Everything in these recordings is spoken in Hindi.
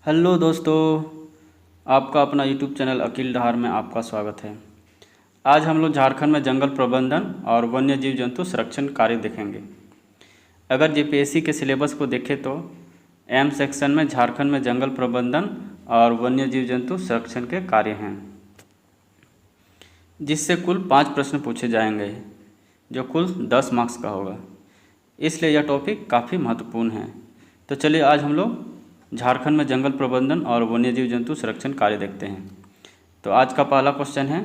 हेलो दोस्तों, आपका अपना यूट्यूब चैनल अकील डहार में आपका स्वागत है। आज हम लोग झारखंड में जंगल प्रबंधन और वन्य जीव जंतु संरक्षण कार्य देखेंगे। अगर जेपीएससी के सिलेबस को देखें तो एम सेक्शन में झारखंड में जंगल प्रबंधन और वन्य जीव जंतु संरक्षण के कार्य हैं, जिससे कुल 5 प्रश्न पूछे जाएंगे, जो कुल 10 मार्क्स का होगा। इसलिए यह टॉपिक काफ़ी महत्वपूर्ण है। तो चलिए आज हम लोग झारखंड में जंगल प्रबंधन और वन्यजीव जंतु संरक्षण कार्य देखते हैं। तो आज का पहला क्वेश्चन है,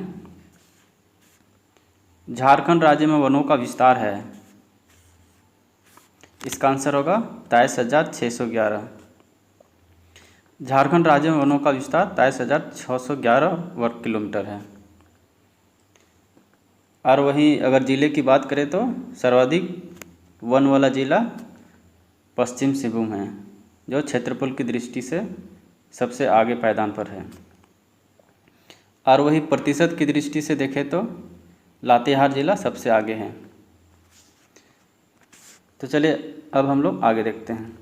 झारखंड राज्य में वनों का विस्तार है। इसका आंसर होगा 23,611। झारखंड राज्य में वनों का विस्तार 23,611 वर्ग किलोमीटर है। और वहीं अगर जिले की बात करें तो सर्वाधिक वन वाला जिला पश्चिम सिंहभूम है, जो क्षेत्रफल की दृष्टि से सबसे आगे पायदान पर है। और वही प्रतिशत की दृष्टि से देखें तो लातेहार जिला सबसे आगे है। तो चलिए अब हम लोग आगे देखते हैं।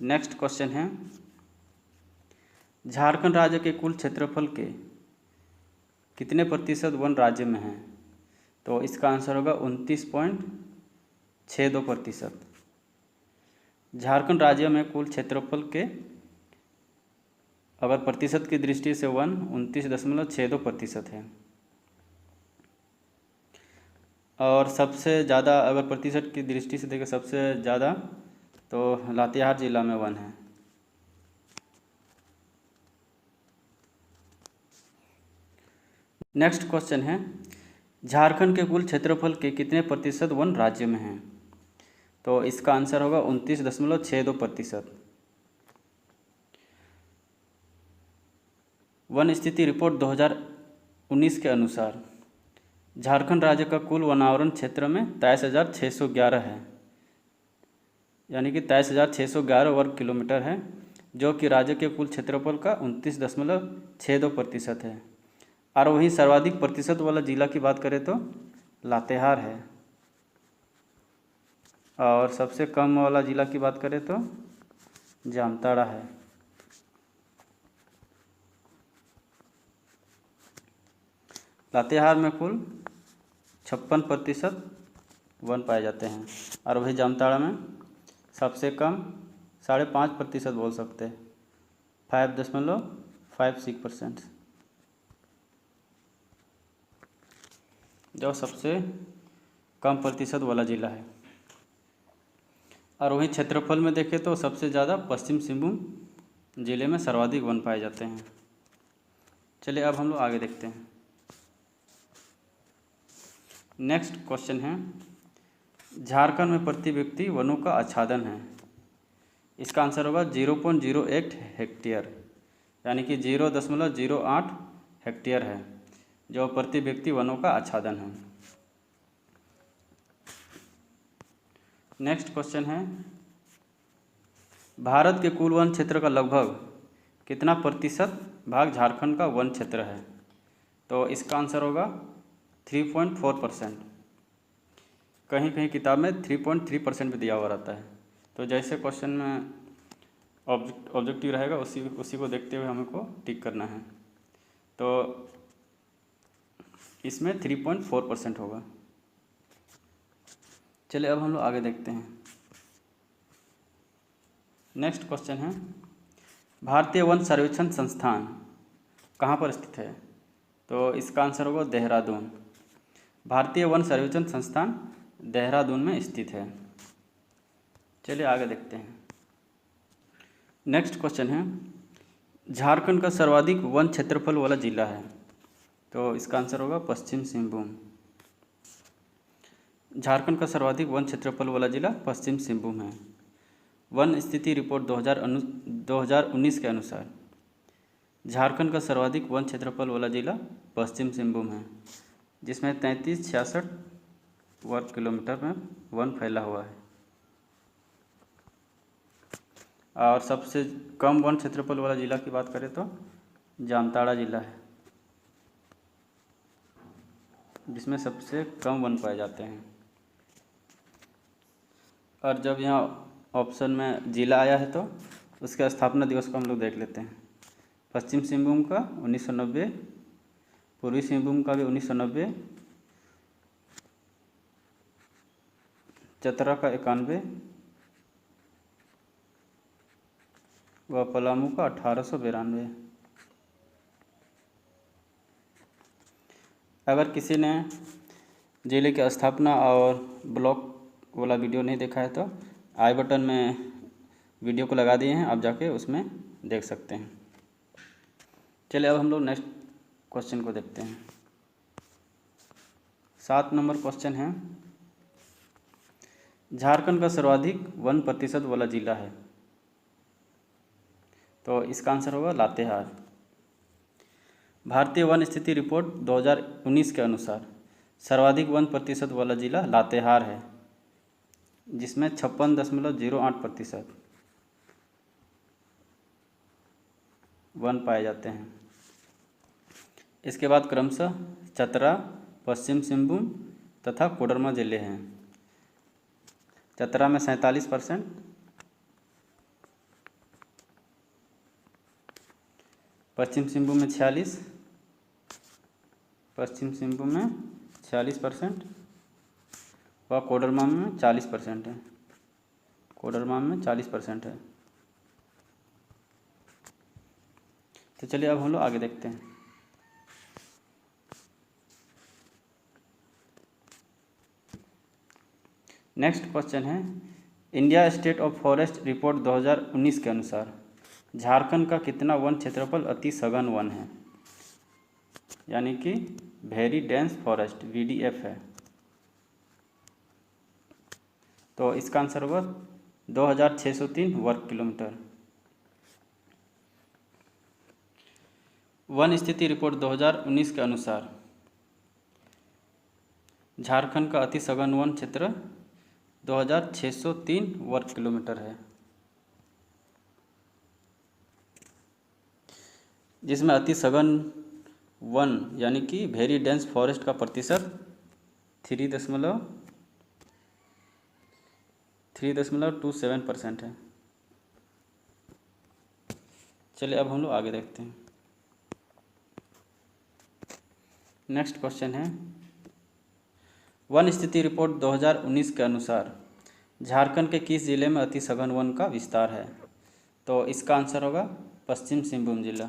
नेक्स्ट क्वेश्चन है, झारखंड राज्य के कुल क्षेत्रफल के कितने प्रतिशत वन राज्य में हैं? तो इसका आंसर होगा 29.62%। झारखंड राज्य में कुल क्षेत्रफल के अगर प्रतिशत की दृष्टि से वन 29.62% है। और सबसे ज़्यादा अगर प्रतिशत की दृष्टि से देखें सबसे ज़्यादा तो लातेहार जिला में वन है। नेक्स्ट क्वेश्चन है, झारखंड के कुल क्षेत्रफल के कितने प्रतिशत वन राज्य में हैं? तो इसका आंसर होगा 29.62%। वन स्थिति रिपोर्ट 2019 के अनुसार झारखंड राज्य का कुल वनावरण क्षेत्र में 23,611 है, यानी कि 23,611 वर्ग किलोमीटर है, जो कि राज्य के कुल क्षेत्रफल का 29.62% है। और वहीं सर्वाधिक प्रतिशत वाला जिला की बात करें तो लातेहार है, और सबसे कम वाला जिला की बात करें तो जामताड़ा है। लातेहार में कुल 56% वन पाए जाते हैं, और वही जामताड़ा में सबसे कम 5.5% बोल सकते हैं, 5.56%, जो सबसे कम प्रतिशत वाला जिला है। और वहीं क्षेत्रफल में देखें तो सबसे ज़्यादा पश्चिम सिंहभूम जिले में सर्वाधिक वन पाए जाते हैं। चलिए अब हम लोग आगे देखते हैं। नेक्स्ट क्वेश्चन है, झारखंड में प्रति व्यक्ति वनों का आच्छादन है। इसका आंसर होगा 0.08 हेक्टेयर, यानी कि 0.08 हेक्टेयर है, जो प्रति व्यक्ति वनों का आच्छादन है। नेक्स्ट क्वेश्चन है, भारत के कुल वन क्षेत्र का लगभग कितना प्रतिशत भाग झारखंड का वन क्षेत्र है? तो इसका आंसर होगा 3.4%। कहीं कहीं किताब में 3.3% भी दिया हुआ रहता है। तो जैसे क्वेश्चन में ऑब्जेक्टिव रहेगा उसी को देखते हुए हमको टिक करना है। तो इसमें 3.4% होगा। चलिए अब हम लोग आगे देखते हैं। नेक्स्ट क्वेश्चन है, भारतीय वन सर्वेक्षण संस्थान कहाँ पर स्थित है? तो इसका आंसर होगा देहरादून। भारतीय वन सर्वेक्षण संस्थान देहरादून में स्थित है। चलिए आगे देखते हैं। नेक्स्ट क्वेश्चन है, झारखंड का सर्वाधिक वन क्षेत्रफल वाला जिला है। तो इसका आंसर होगा पश्चिम सिंहभूम। झारखंड का सर्वाधिक वन क्षेत्रफल वाला जिला पश्चिम सिंहभूम है। वन स्थिति रिपोर्ट 2019 के अनुसार झारखंड का सर्वाधिक वन क्षेत्रफल वाला जिला पश्चिम सिंहभूम है, जिसमें 3366 वर्ग किलोमीटर में वन फैला हुआ है। और सबसे कम वन क्षेत्रफल वाला जिला की बात करें तो जामताड़ा जिला है, जिसमें सबसे कम वन पाए जाते हैं। और जब यहाँ ऑप्शन में जिला आया है तो उसके स्थापना दिवस को हम लोग देख लेते हैं। पश्चिम सिंहभूम का 1990, पूर्वी सिंहभूम का भी 1990, चतरा का 91 व पलामू का 1892। अगर किसी ने जिले की स्थापना और ब्लॉक वाला वीडियो नहीं देखा है तो आई बटन में वीडियो को लगा दिए हैं, आप जाके उसमें देख सकते हैं। चलिए अब हम लोग नेक्स्ट क्वेश्चन को देखते हैं। 7 नंबर क्वेश्चन है, झारखंड का सर्वाधिक 1% वाला जिला है, तो इसका आंसर होगा लातेहार। भारतीय वन स्थिति रिपोर्ट 2019 के अनुसार सर्वाधिक 1% वाला जिला लातेहार है, जिसमें 56.08% वन पाए जाते हैं। इसके बाद क्रमशः चतरा, पश्चिम सिंहभूम तथा कोडरमा जिले हैं। चतरा में 47%, पश्चिम सिंहभूम में 46% व कोडरमा में 40% है। कोडरमा में 40% है। तो चलिए अब हम लोग आगे देखते हैं। नेक्स्ट क्वेश्चन है, India state of forest report 2019 के अनुसार झारखंड का कितना वन क्षेत्रफल अति सघन वन है, यानी कि वेरी डेंस फॉरेस्ट VDF है। तो इसका आंसर होगा 2603 वर्ग किलोमीटर। वन स्थिति रिपोर्ट 2019 के अनुसार झारखंड का अति सघन वन क्षेत्र 2603 वर्ग किलोमीटर है, जिसमें अति सघन वन यानी कि वेरी डेंस फॉरेस्ट का प्रतिशत 3.27% है। चलिए अब हम लोग आगे देखते हैं। नेक्स्ट क्वेश्चन है, वन स्थिति रिपोर्ट 2019 के अनुसार झारखंड के किस जिले में अति सघन वन का विस्तार है, तो इसका आंसर होगा पश्चिम सिंहभूम जिला।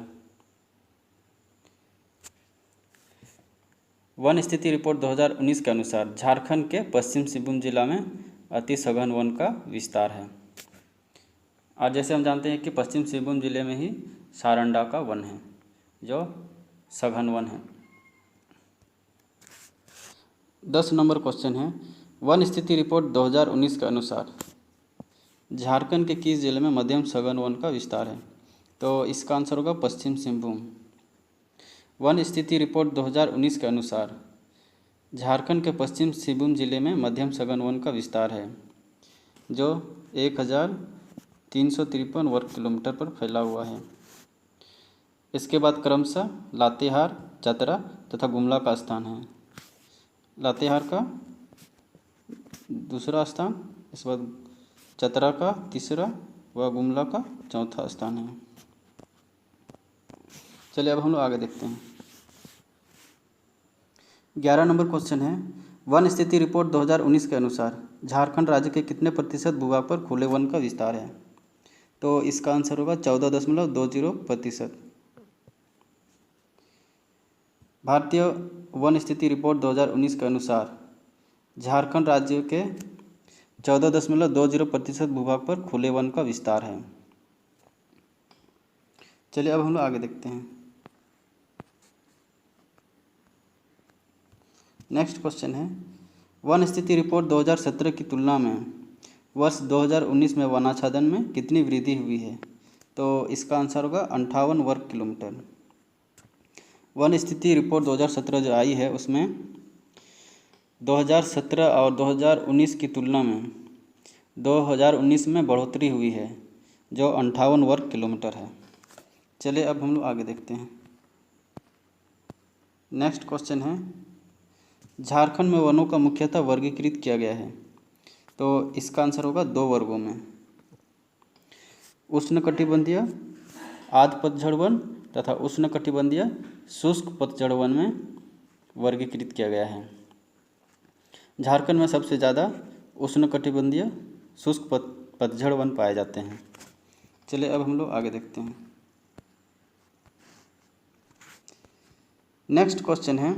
वन स्थिति रिपोर्ट 2019 के अनुसार झारखंड के पश्चिम सिंहभूम जिला में अति सघन वन का विस्तार है। और जैसे हम जानते हैं कि पश्चिम सिंहभूम जिले में ही सारंडा का वन है जो सघन वन है। 10 नंबर क्वेश्चन है, वन स्थिति रिपोर्ट 2019 के अनुसार झारखंड के किस जिले में मध्यम सघन वन का विस्तार है, तो इसका आंसर होगा पश्चिम सिंहभूम। वन स्थिति रिपोर्ट 2019 के अनुसार झारखंड के पश्चिम सिंहभूम जिले में मध्यम सघन वन का विस्तार है, जो 1353 वर्ग किलोमीटर पर फैला हुआ है। इसके बाद क्रमशः लातेहार, चतरा तथा गुमला का स्थान है। लातेहार का दूसरा स्थान, इस बाद चतरा का तीसरा व गुमला का चौथा स्थान है। चलिए अब हम लोग आगे देखते हैं। 11 नंबर क्वेश्चन है, वन स्थिति रिपोर्ट 2019 के अनुसार झारखंड राज्य के कितने प्रतिशत भूभाग पर खुले वन का विस्तार है, तो इसका आंसर होगा 14.20%। भारतीय वन स्थिति रिपोर्ट 2019 के अनुसार झारखंड राज्य के 14.20% भूभाग पर खुले वन का विस्तार है। चलिए अब हम लोग आगे देखते हैं। नेक्स्ट क्वेश्चन है, वन स्थिति रिपोर्ट 2017 की तुलना में वर्ष 2019 में वनाच्छादन में कितनी वृद्धि हुई है, तो इसका आंसर होगा 58 वर्ग किलोमीटर। वन स्थिति रिपोर्ट 2017 जो आई है उसमें 2017 और 2019 की तुलना में 2019 में बढ़ोतरी हुई है जो 58 वर्ग किलोमीटर है। चलिए अब हम लोग आगे देखते हैं। नेक्स्ट क्वेश्चन है, झारखंड में वनों का मुख्यतः वर्गीकृत किया गया है, तो इसका आंसर होगा 2 वर्गों में। उष्णकटिबंधीय आर्द्र पतझड़ वन तथा उष्णकटिबंधीय शुष्क पतझड़ वन में वर्गीकृत किया गया है। झारखंड में सबसे ज़्यादा उष्णकटिबंधीय शुष्क पतझड़ वन पाए जाते हैं। चलिए अब हम लोग आगे देखते हैं। नेक्स्ट क्वेश्चन है,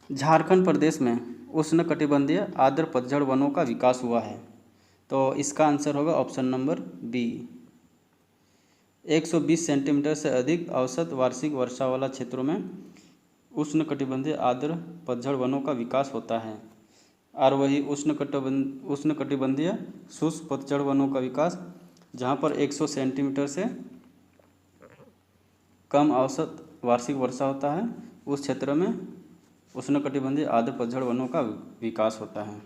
झारखंड प्रदेश में उष्णकटिबंधीय आर्द्र पतझड़ वनों का विकास हुआ है। तो इसका आंसर होगा ऑप्शन नंबर बी। 120 सेंटीमीटर से अधिक औसत वार्षिक वर्षा वाला क्षेत्रों में उष्णकटिबंधीय आर्द्र पतझड़ वनों का विकास होता है, और वही उष्णकटिबंधीय शुष्क पतझड़ वनों का विकास जहाँ पर 100 सेंटीमीटर से कम औसत वार्षिक वर्षा होता है, उस क्षेत्र में उष्णकटिबंधीय आर्द्र पतझड़ वनों का विकास होता है।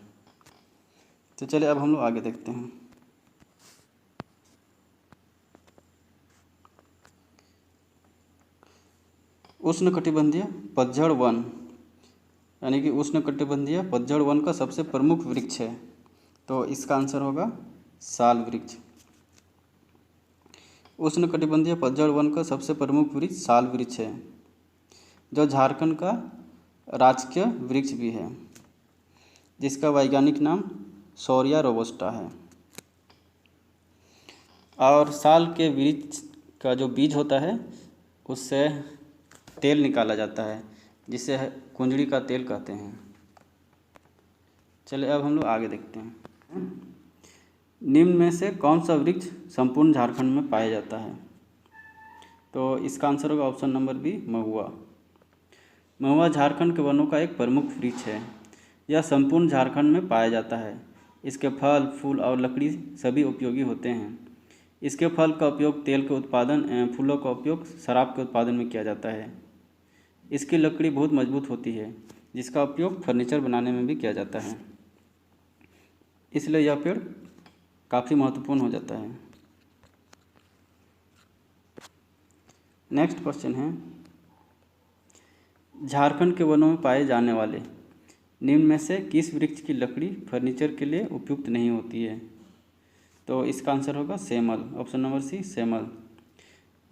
तो चलिए अब हम लोग आगे देखते हैं। उष्णकटिबंधीय पतझड़ वन यानी कि उष्णकटिबंधीय पतझड़ वन का सबसे प्रमुख वृक्ष है, तो इसका आंसर होगा साल वृक्ष। उष्णकटिबंधीय पतझड़ वन का सबसे प्रमुख वृक्ष साल वृक्ष है, जो झारखंड का राजकीय वृक्ष भी है, जिसका वैज्ञानिक नाम शौर्या रोबस्टा है। और साल के वृक्ष का जो बीज होता है उससे तेल निकाला जाता है, जिसे कुंजड़ी का तेल कहते हैं। चलिए अब हम लोग आगे देखते हैं। निम्न में से कौन सा वृक्ष संपूर्ण झारखंड में पाया जाता है? तो इसका आंसर होगा ऑप्शन नंबर बी, महुआ। महुआ झारखंड के वनों का एक प्रमुख वृक्ष है। यह संपूर्ण झारखंड में पाया जाता है। इसके फल, फूल और लकड़ी सभी उपयोगी होते हैं। इसके फल का उपयोग तेल के उत्पादन एवं फूलों का उपयोग शराब के उत्पादन में किया जाता है। इसकी लकड़ी बहुत मजबूत होती है, जिसका उपयोग फर्नीचर बनाने में भी किया जाता है। इसलिए यह पेड़ काफ़ी महत्वपूर्ण हो जाता है। नेक्स्ट क्वेश्चन है, झारखंड के वनों में पाए जाने वाले निम्न में से किस वृक्ष की लकड़ी फर्नीचर के लिए उपयुक्त नहीं होती है? तो इसका आंसर होगा सेमल, ऑप्शन नंबर सी, सेमल।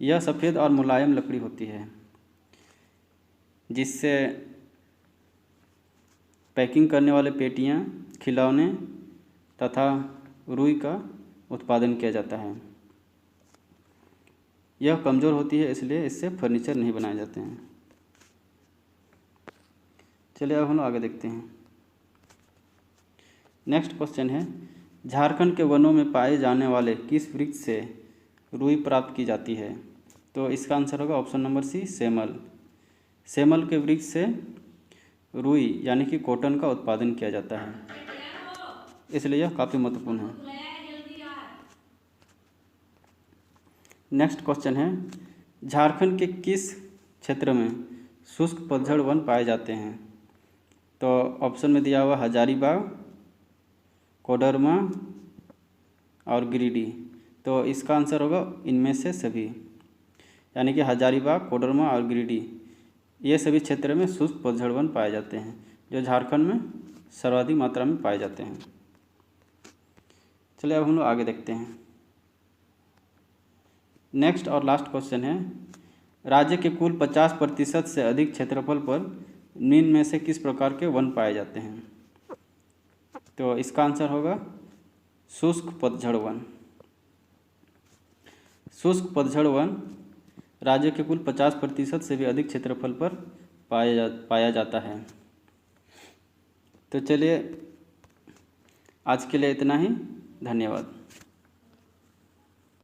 यह सफ़ेद और मुलायम लकड़ी होती है, जिससे पैकिंग करने वाले पेटियां, खिलौने तथा रुई का उत्पादन किया जाता है। यह कमज़ोर होती है, इसलिए इससे फर्नीचर नहीं बनाए जाते हैं। चलिए अब हम लोग आगे देखते हैं। नेक्स्ट क्वेश्चन है, झारखंड के वनों में पाए जाने वाले किस वृक्ष से रुई प्राप्त की जाती है? तो इसका आंसर होगा ऑप्शन नंबर सी, सेमल। सेमल के वृक्ष से रुई यानी कि कॉटन का उत्पादन किया जाता है, इसलिए यह काफ़ी महत्वपूर्ण है। नेक्स्ट क्वेश्चन है, झारखंड के किस क्षेत्र में शुष्क पतझड़ वन पाए जाते हैं? तो ऑप्शन में दिया हुआ हजारीबाग, कोडरमा और गिरिडीह। तो इसका आंसर होगा इनमें से सभी, यानी कि हजारीबाग, कोडरमा और गिरिडीह ये सभी क्षेत्र में शुष्क पतझड़ वन पाए जाते हैं, जो झारखंड में सर्वाधिक मात्रा में पाए जाते हैं। चलिए अब हम लोग आगे देखते हैं। नेक्स्ट और लास्ट क्वेश्चन है, राज्य के कुल 50% से अधिक क्षेत्रफल पर निम्न में से किस प्रकार के वन पाए जाते हैं? तो इसका आंसर होगा शुष्क पतझड़ वन। शुष्क पतझड़ वन राज्य के कुल 50% से भी अधिक क्षेत्रफल पर पाया जाता है। तो चलिए आज के लिए इतना ही, धन्यवाद।